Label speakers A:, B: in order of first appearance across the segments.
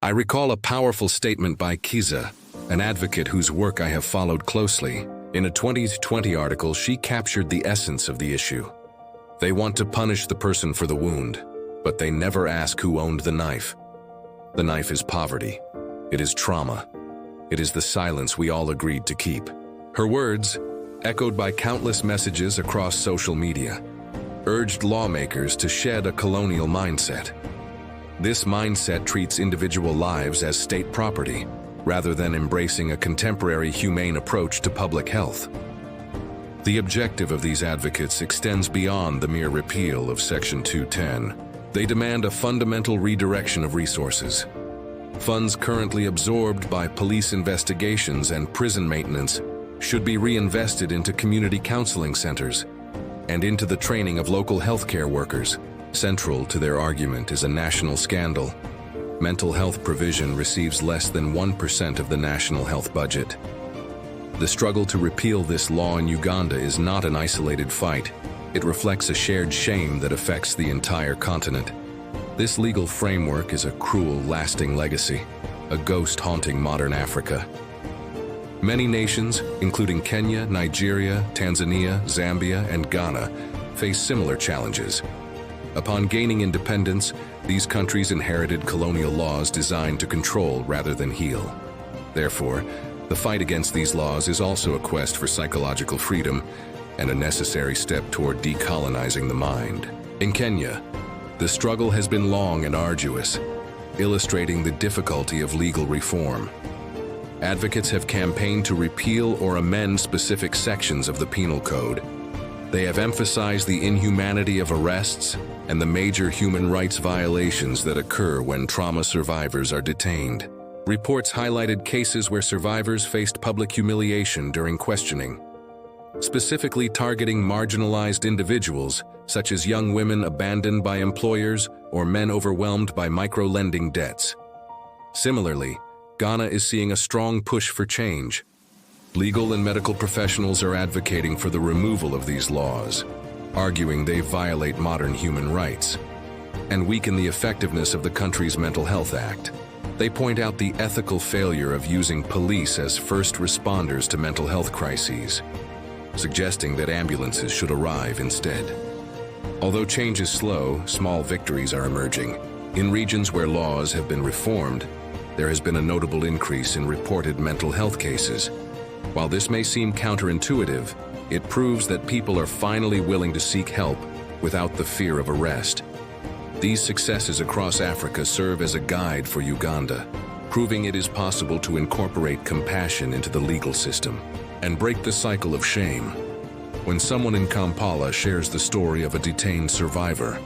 A: I recall a powerful statement by Kiza, an advocate whose work I have followed closely. In a 2020 article, she captured the essence of the issue. They want to punish the person for the wound, but they never ask who owned the knife. The knife is poverty. It is trauma. It is the silence we all agreed to keep. Her words, echoed by countless messages across social media, urged lawmakers to shed a colonial mindset. This mindset treats individual lives as state property, rather than embracing a contemporary humane approach to public health. The objective of these advocates extends beyond the mere repeal of Section 210. They demand a fundamental redirection of resources. Funds currently absorbed by police investigations and prison maintenance should be reinvested into community counseling centers and into the training of local healthcare workers. Central to their argument is a national scandal. Mental health provision receives less than 1% of the national health budget. The struggle to repeal this law in Uganda is not an isolated fight. It reflects a shared shame that affects the entire continent. This legal framework is a cruel, lasting legacy, a ghost haunting modern Africa. Many nations, including Kenya, Nigeria, Tanzania, Zambia, and Ghana, face similar challenges. Upon gaining independence, these countries inherited colonial laws designed to control rather than heal. Therefore, the fight against these laws is also a quest for psychological freedom and a necessary step toward decolonizing the mind. In Kenya, the struggle has been long and arduous, illustrating the difficulty of legal reform. Advocates have campaigned to repeal or amend specific sections of the penal code. They have emphasized the inhumanity of arrests and the major human rights violations that occur when trauma survivors are detained. Reports highlighted cases where survivors faced public humiliation during questioning, specifically targeting marginalized individuals, such as young women abandoned by employers or men overwhelmed by micro-lending debts. Similarly, Ghana is seeing a strong push for change. Legal and medical professionals are advocating for the removal of these laws, arguing they violate modern human rights and weaken the effectiveness of the country's Mental Health Act. They point out the ethical failure of using police as first responders to mental health crises, suggesting that ambulances should arrive instead. Although change is slow, small victories are emerging. In regions where laws have been reformed, there has been a notable increase in reported mental health cases. While this may seem counterintuitive, it proves that people are finally willing to seek help without the fear of arrest. These successes across Africa serve as a guide for Uganda, proving it is possible to incorporate compassion into the legal system and break the cycle of shame. When someone in Kampala shares the story of a detained survivor,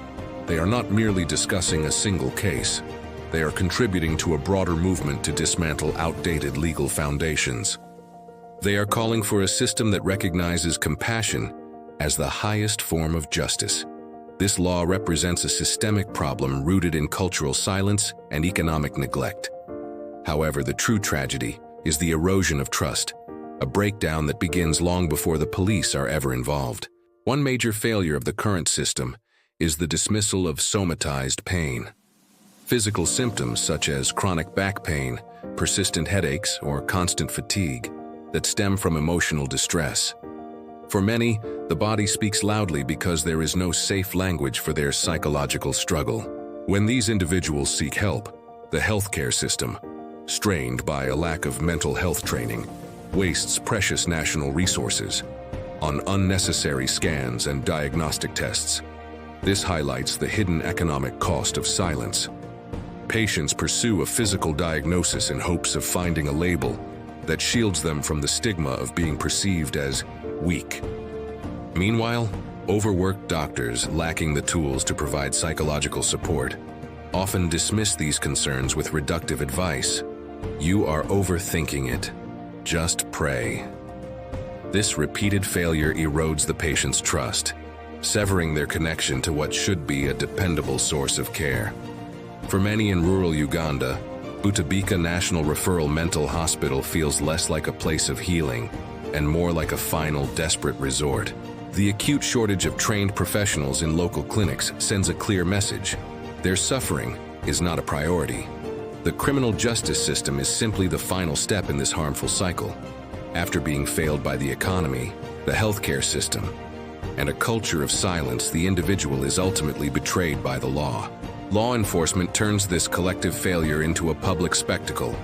A: they are not merely discussing a single case. They are contributing to a broader movement to dismantle outdated legal foundations. They are calling for a system that recognizes compassion as the highest form of justice. This law represents a systemic problem rooted in cultural silence and economic neglect. However, the true tragedy is the erosion of trust, a breakdown that begins long before the police are ever involved. One major failure of the current system is the dismissal of somatized pain. Physical symptoms such as chronic back pain, persistent headaches, or constant fatigue that stem from emotional distress. For many, the body speaks loudly because there is no safe language for their psychological struggle. When these individuals seek help, the healthcare system, strained by a lack of mental health training, wastes precious national resources on unnecessary scans and diagnostic tests. This highlights the hidden economic cost of silence. Patients pursue a physical diagnosis in hopes of finding a label that shields them from the stigma of being perceived as weak. Meanwhile, overworked doctors lacking the tools to provide psychological support often dismiss these concerns with reductive advice. You are overthinking it. Just pray. This repeated failure erodes the patient's trust, severing their connection to what should be a dependable source of care. For many in rural Uganda, Butabika National Referral Mental Hospital feels less like a place of healing and more like a final, desperate resort. The acute shortage of trained professionals in local clinics sends a clear message. Their suffering is not a priority. The The criminal justice system is simply the final step in this harmful cycle. After being failed by the economy, the healthcare system, and a culture of silence, the individual is ultimately betrayed by the law. Law enforcement turns this collective failure into a public spectacle,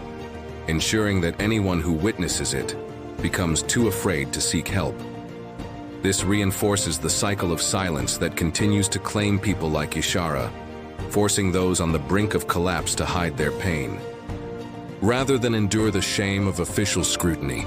A: ensuring that anyone who witnesses it becomes too afraid to seek help. This reinforces the cycle of silence that continues to claim people like Ishara, forcing those on the brink of collapse to hide their pain, rather than endure the shame of official scrutiny.